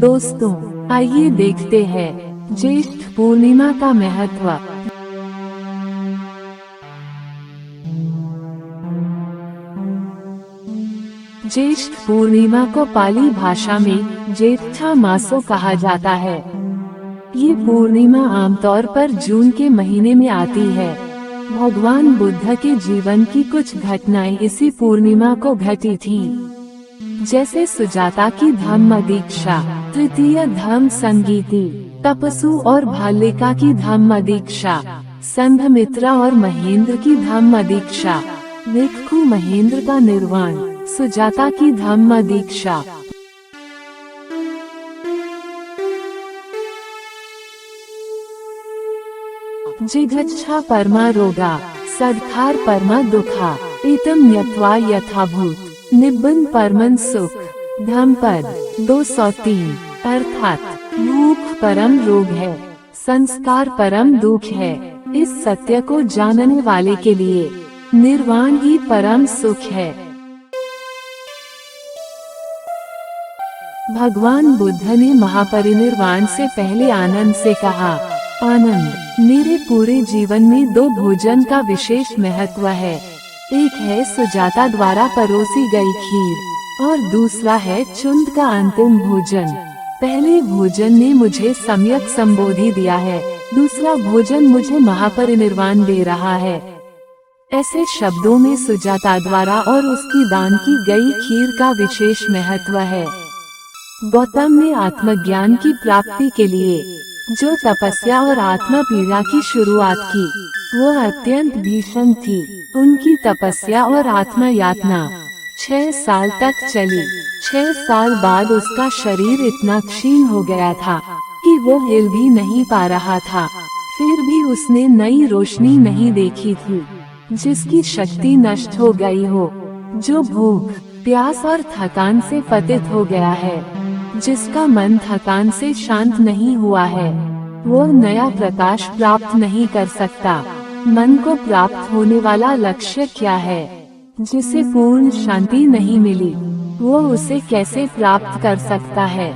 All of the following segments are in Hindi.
दोस्तों, आइए देखते हैं ज्येष्ठ पूर्णिमा का महत्व। ज्येष्ठ पूर्णिमा को पाली भाषा में ज्येष्ठा मासो कहा जाता है। ये पूर्णिमा आमतौर पर जून के महीने में आती है। भगवान बुद्ध के जीवन की कुछ घटनाएं इसी पूर्णिमा को घटी थी, जैसे सुजाता की धम्म दीक्षा, तृतीय धम्म संगीति, तपसु और भाल्लिका की धम्म दीक्षा, संघमित्रा और महेंद्र की धम्म दीक्षा, भिक्षु महेंद्र का निर्वाण, सुजाता की धम्म दीक्षा। जिघच्छा परमा रोगा, सद्खार परमा दुखा, इतम न्यत्वा यथाभूत, निब्बन परमन सुख। धम्मपद 203 अर्थात भूख परम रोग है, संस्कार परम दुख है। इस सत्य को जानने वाले के लिए निर्वाण ही परम सुख है। भगवान बुद्ध ने महापरिनिर्वाण से पहले आनंद से कहा, आनंद, मेरे पूरे जीवन में दो भोजन का विशेष महत्व है। एक है सुजाता द्वारा परोसी गई खीर और दूसरा है चुंद का अंतिम भोजन। पहले भोजन ने मुझे सम्यक संबोधि दिया है, दूसरा भोजन मुझे महापरिनिर्वाण दे रहा है। ऐसे शब्दों में सुजाता द्वारा और उसकी दान की गई खीर का विशेष महत्व है। गौतम ने आत्मज्ञान की प्राप्ति के लिए जो तपस्या और आत्म पीड़ा की शुरुआत की, वो अत्यंत भीषण थी। उनकी तपस्या और आत्म यातना 6 साल तक चली। 6 साल बाद उसका शरीर इतना क्षीण हो गया था कि वो हिल भी नहीं पा रहा था। फिर भी उसने नई रोशनी नहीं देखी थी, जिसकी शक्ति नष्ट हो गई हो, जो भूख, प्यास और थकान से पतित हो गया है, जिसका मन थकान से शांत नहीं हुआ है, वो नया प्रकाश प्राप्त नहीं कर सकता। मन को प्राप्त होने वाला लक्ष्य क्या है? जिसे पूर्ण शांति नहीं मिली, वो उसे कैसे प्राप्त कर सकता है?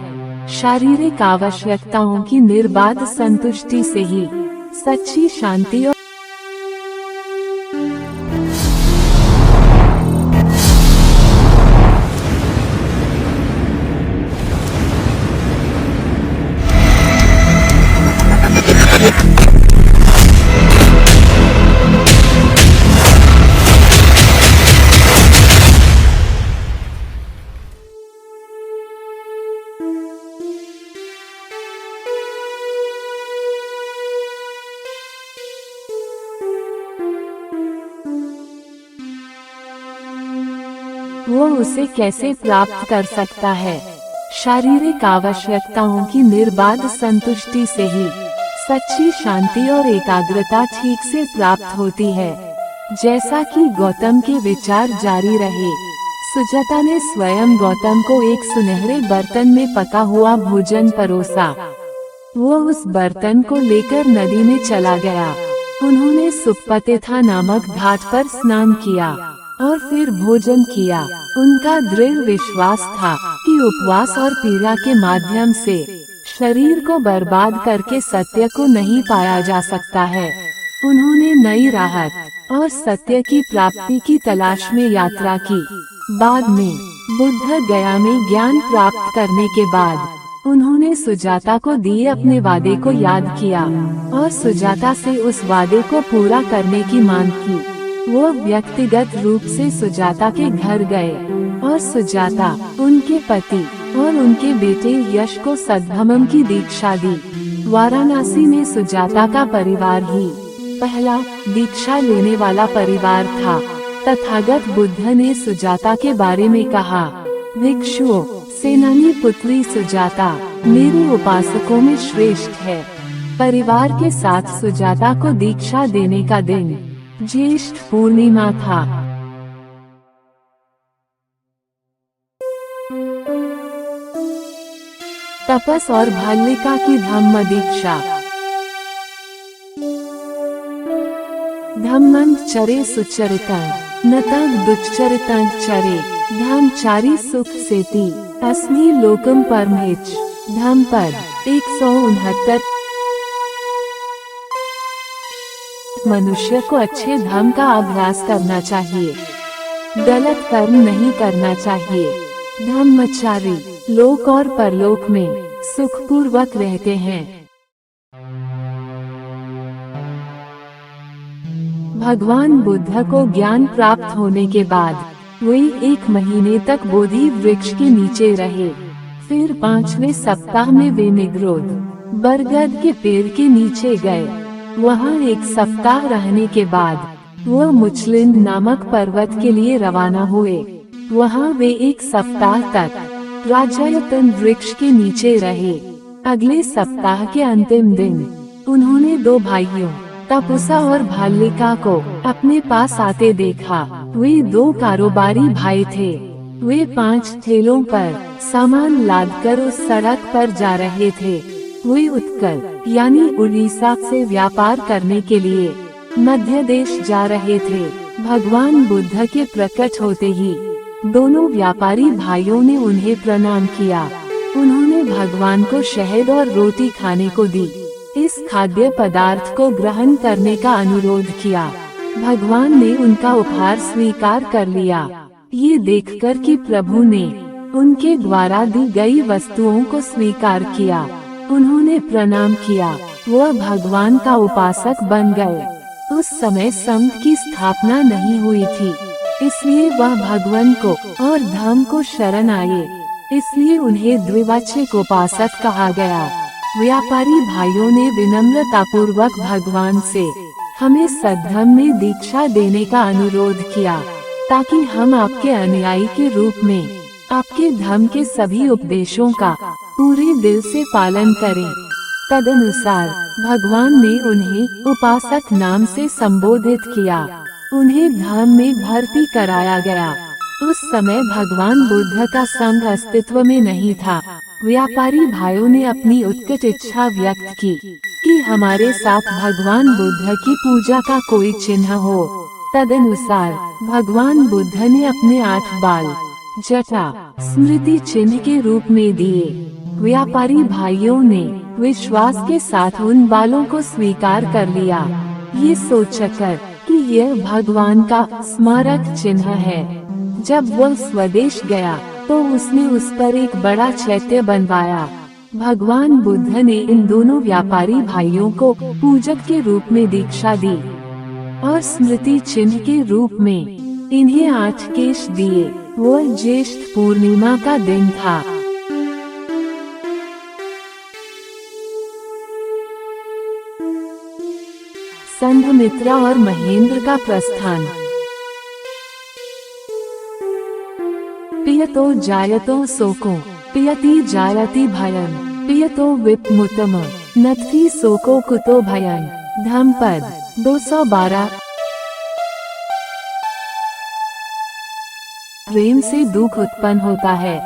शारीरिक आवश्यकताओं की निर्बाध संतुष्टि से ही सच्ची शांति और वो उसे कैसे प्राप्त कर सकता है? शारीरिक आवश्यकताओं की निर्बाध संतुष्टि से ही सच्ची शांति और एकाग्रता ठीक से प्राप्त होती है। जैसा कि गौतम के विचार जारी रहे, सुजाता ने स्वयं गौतम को एक सुनहरे बर्तन में पका हुआ भोजन परोसा। वो उस बर्तन को लेकर नदी में चला गया। उन्होंने सुप्पतिथा नामक घाट पर स्नान किया और फिर भोजन किया। उनका दृढ़ विश्वास था कि उपवास और पीड़ा के माध्यम से शरीर को बर्बाद करके सत्य को नहीं पाया जा सकता है। उन्होंने नई राहत और सत्य की प्राप्ति की तलाश में यात्रा की। बाद में बुद्ध गया में ज्ञान प्राप्त करने के बाद उन्होंने सुजाता को दिए अपने वादे को याद किया और सुजाता से उस वादे को पूरा करने की मांग की। वो व्यक्तिगत रूप से सुजाता के घर गए और सुजाता, उनके पति और उनके बेटे यश को सद्भमम की दीक्षा दी। वाराणसी में सुजाता का परिवार ही पहला दीक्षा लेने वाला परिवार था। तथागत बुद्ध ने सुजाता के बारे में कहा, भिक्षुओं, सेनानी पुत्री सुजाता मेरे उपासकों में श्रेष्ठ है। परिवार के साथ सुजाता को दीक्षा देने का दिन ज्येष्ठ पूर्णिमा था। तपस और भाल्लिका की धम्म दीक्षा। धम्मं चरे सुचरितं नतः दुच्चरितं चरे, धम्मचारी सुख सेति अस्मि लोकम परमेच। धम्मपद 169। मनुष्य को अच्छे धर्म का अभ्यास करना चाहिए, गलत कर्म नहीं करना चाहिए। धर्मचारी लोक और परलोक में सुखपूर्वक रहते हैं। भगवान बुद्ध को ज्ञान प्राप्त होने के बाद वे 1 महीने तक बोधि वृक्ष के नीचे रहे। फिर 5वें सप्ताह में वे निग्रोध बरगद के पेड़ के नीचे गए। वहाँ 1 सप्ताह रहने के बाद वह मुचलिंद नामक पर्वत के लिए रवाना हुए। वहाँ वे 1 सप्ताह तक राजयतन वृक्ष के नीचे रहे। अगले सप्ताह के अंतिम दिन उन्होंने 2 भाइयों तपुसा और भाल्लिका को अपने पास आते देखा। वे 2 कारोबारी भाई थे। वे 5 ठेलों पर सामान लादकर उस सड़क पर जा रहे थे। वे उत्कल यानी उड़ीसा से व्यापार करने के लिए मध्य देश जा रहे थे। भगवान बुद्ध के प्रकट होते ही दोनों व्यापारी भाइयों ने उन्हें प्रणाम किया। उन्होंने भगवान को शहद और रोटी खाने को दी। इस खाद्य पदार्थ को ग्रहण करने का अनुरोध किया। भगवान ने उनका उपहार स्वीकार कर लिया। ये देखकर कि प्रभु ने उनके द्वारा दी गई वस्तुओं को स्वीकार किया, उन्होंने प्रणाम किया। वह भगवान का उपासक बन गए। उस समय संत की स्थापना नहीं हुई थी, इसलिए वह भगवान को और धर्म को शरण आए। इसलिए उन्हें द्विवाचक उपासक कहा गया। व्यापारी भाइयों ने विनम्रतापूर्वक भगवान से हमें सद्धर्म में दीक्षा देने का अनुरोध किया, ताकि हम आपके अनुयायी के रूप में आपके धर्म के सभी उपदेशों का पूरे दिल से पालन करें। तदनुसार भगवान ने उन्हें उपासक नाम से संबोधित किया। उन्हें धर्म में भर्ती कराया गया। उस समय भगवान बुद्ध का संघ अस्तित्व में नहीं था। व्यापारी भाइयों ने अपनी उत्कट इच्छा व्यक्त की कि हमारे साथ भगवान बुद्ध की पूजा का कोई चिन्ह हो। तदनुसार भगवान बुद्ध ने अपने 8 बाल जटा स्मृति चिन्ह के रूप में दिए। व्यापारी भाइयों ने विश्वास के साथ उन बालों को स्वीकार कर लिया, ये सोचकर कि यह भगवान का स्मारक चिन्ह है। जब वह स्वदेश गया तो उसने उस पर एक बड़ा चैत्य बनवाया। भगवान बुद्ध ने इन दोनों व्यापारी भाइयों को पूजक के रूप में दीक्षा दी और स्मृति चिन्ह के रूप में इन्हें 8 केश दिए। वह ज्येष्ठ पूर्णिमा का दिन था। संघमित्रा और महेंद्र का प्रस्थान। पियतो जायतो शोको पियति जायति भयं पियतो विपमुतम नत्थि शोको कुतो भयं। धम्मपद 212। प्रेम से दुख उत्पन्न होता है,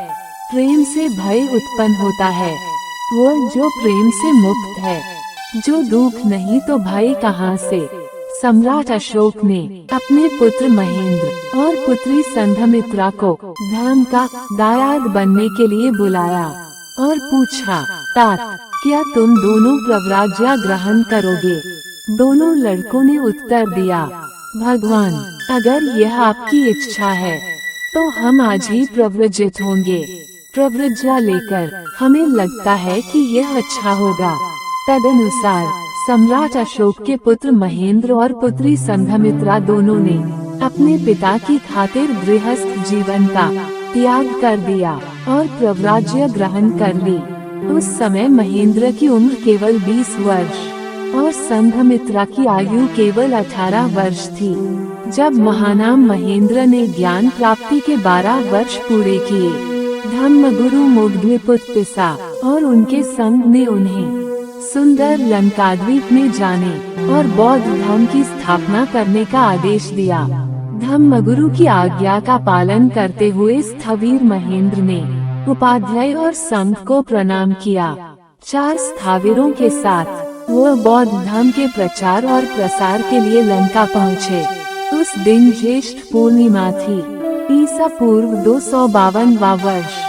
प्रेम से भय उत्पन्न होता है। वह जो प्रेम से मुक्त है, जो दुख नहीं तो भय कहाँ से। सम्राट अशोक ने अपने पुत्र महेंद्र और पुत्री संघमित्रा को धर्म का दायाद बनने के लिए बुलाया और पूछा, तात क्या तुम दोनों प्रव्राज्य ग्रहण करोगे? दोनों लड़कों ने उत्तर दिया, भगवान अगर यह आपकी इच्छा है तो हम आज ही प्रव्रजित होंगे। प्रव्रज्या लेकर हमें लगता है कि यह अच्छा होगा। तदनुसार सम्राट अशोक के पुत्र महेंद्र और पुत्री संघमित्रा दोनों ने अपने पिता की खातिर गृहस्थ जीवन का त्याग कर दिया और प्रव्राज्य ग्रहण कर ली। उस समय महेंद्र की उम्र केवल 20 वर्ष और संघमित्रा की आयु केवल 18 वर्ष थी। जब महानाम महेंद्र ने ज्ञान प्राप्ति के 12 वर्ष पूरे किए, धम्मगुरु मुग्धपुत्तिसा और उनके संघ ने उन्हें सुंदर लंकाद्वीप में जाने और बौद्ध धर्म की स्थापना करने का आदेश दिया। धम्मगुरु की आज्ञा का पालन करते हुए स्थविर महेंद्र ने उपाध्याय और संघ को प्रणाम किया। 4 स्थाविरों के साथ वह बौद्ध धर्म के प्रचार और प्रसार के लिए लंका पहुँचे। उस दिन ज्येष्ठ पूर्णिमा थी। ईसा पूर्व 252वां वर्ष।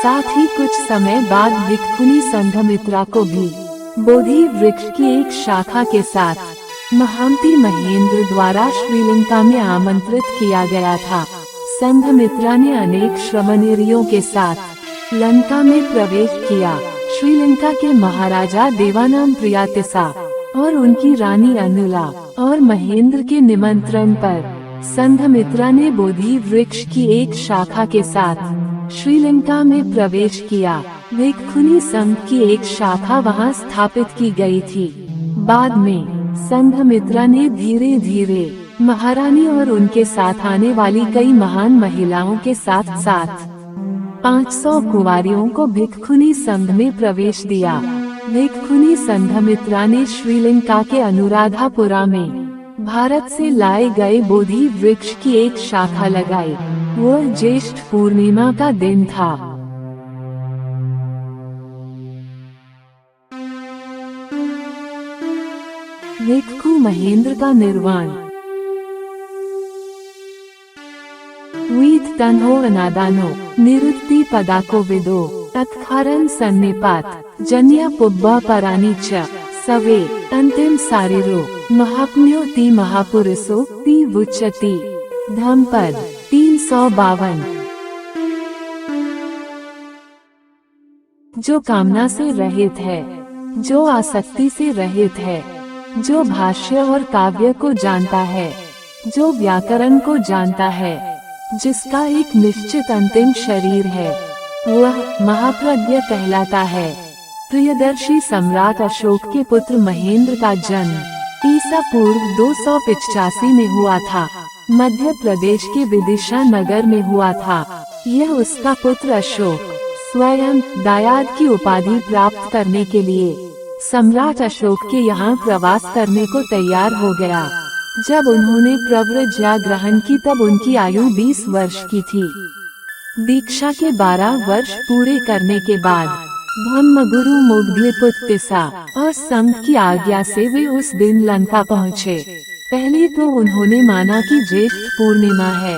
साथ ही कुछ समय बाद भिक्खुनी संघमित्रा को भी बोधि वृक्ष की एक शाखा के साथ महंती महेंद्र द्वारा श्रीलंका में आमंत्रित किया गया था। संघमित्रा ने अनेक श्रमणेरियों के साथ लंका में प्रवेश किया। श्रीलंका के महाराजा देवानाम प्रियातिसा और उनकी रानी अनुला और महेंद्र के निमंत्रण पर संघमित्रा ने बोधि वृक्ष की एक शाखा के साथ श्रीलंका में प्रवेश किया। भिक्खुनी संघ की एक शाखा वहां स्थापित की गई थी। बाद में संघमित्रा ने धीरे धीरे महारानी और उनके साथ आने वाली कई महान महिलाओं के साथ साथ 500 कुंवारियों को भिक्खुनी संघ में प्रवेश दिया। भिक्खुनी संघमित्रा ने श्रीलंका के अनुराधापुरा में भारत से लाए गए बोधि वृक्ष की एक शाखा लगाई। वह ज्येष्ठ पूर्णिमा का दिन था। भिक्खु महेंद्र का निर्वाण। वीत तन्हो अनादानो निरुक्ति पदाको विदो तत्खारन सन्निपात जन्या पुब्बा परानी च सवे अंतिम सारिरो महात्म्यो ती महापुरुषो ती वुच्यति। धम्मपद 352। जो कामना से रहित है, जो आसक्ति से रहित है, जो भाष्य और काव्य को जानता है, जो व्याकरण को जानता है, जिसका एक निश्चित अंतिम शरीर है, वह महाप्रज्ञ कहलाता है। प्रियदर्शी सम्राट अशोक के पुत्र महेंद्र का जन्म ईसा पूर्व 285 में हुआ था। मध्य प्रदेश के विदिशा नगर में हुआ था। यह उसका पुत्र अशोक स्वयं दायाद की उपाधि प्राप्त करने के लिए सम्राट अशोक के यहाँ प्रवास करने को तैयार हो गया। जब उन्होंने प्रव्रज्ञा ग्रहण की तब उनकी आयु 20 वर्ष की थी। दीक्षा के 12 वर्ष पूरे करने के बाद ब्रह्मगुरु मोग्लिपुत्तिसा और संघ की आज्ञा से वे उस दिन लंका पहुँचे। पहले तो उन्होंने माना कि ज्येष्ठ पूर्णिमा है।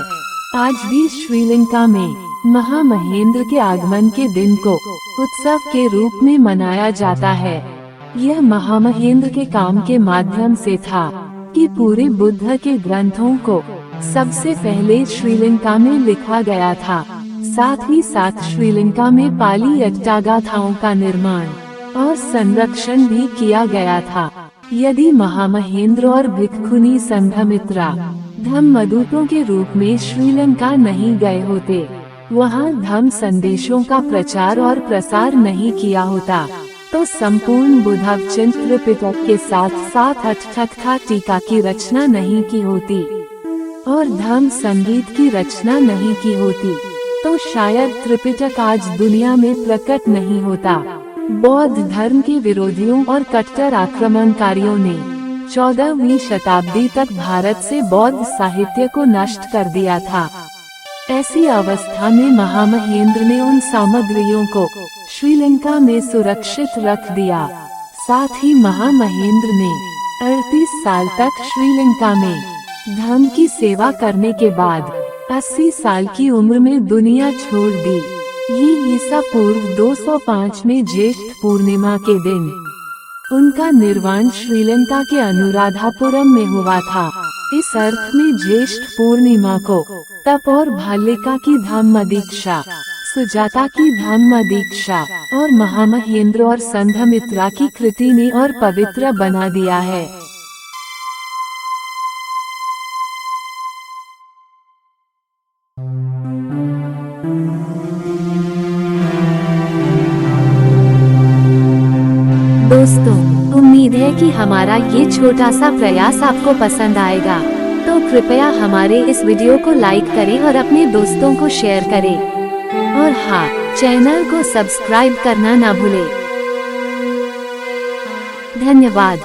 आज भी श्रीलंका में महामहेंद्र के आगमन के दिन को उत्सव के रूप में मनाया जाता है। यह महामहेंद्र के काम के माध्यम से था कि पूरे बुद्ध के ग्रंथों को सबसे पहले श्रीलंका में लिखा गया था। साथ ही साथ श्रीलंका में पाली अट्टागाथाओं का निर्माण और संरक्षण भी किया गया था। यदि महामहेंद्र और भिक्खुनी संघमित्रा धम्मदूतों के रूप में श्रीलंका नहीं गए होते, वहां धम्म संदेशों का प्रचार और प्रसार नहीं किया होता, तो संपूर्ण बुद्धवचन त्रिपिटक के साथ साथ अट्ठकथा टीका की रचना नहीं की होती और धम्म संगीत की रचना नहीं की होती, तो शायद त्रिपिटक आज दुनिया में प्रकट नहीं होता। बौद्ध धर्म के विरोधियों और कट्टर आक्रमणकारियों ने 14वीं शताब्दी तक भारत से बौद्ध साहित्य को नष्ट कर दिया था। ऐसी अवस्था में महामहेंद्र ने उन सामग्रियों को श्रीलंका में सुरक्षित रख दिया। साथ ही महामहेंद्र ने 38 साल तक श्रीलंका में धर्म की सेवा करने के बाद 80 साल की उम्र में दुनिया छोड़ दी। ये ईसा पूर्व 205 में ज्येष्ठ पूर्णिमा के दिन उनका निर्वाण श्रीलंका के अनुराधापुरम में हुआ था। इस अर्थ में ज्येष्ठ पूर्णिमा को तप और भाल्लिका की धम्म दीक्षा, सुजाता की धम्म दीक्षा और महामहेंद्र और संघमित्रा की कृति ने और पवित्र बना दिया है। दोस्तों, उम्मीद है कि हमारा ये छोटा सा प्रयास आपको पसंद आएगा, तो कृपया हमारे इस वीडियो को लाइक करें और अपने दोस्तों को शेयर करें। और हाँ, चैनल को सब्सक्राइब करना ना भूलें। धन्यवाद।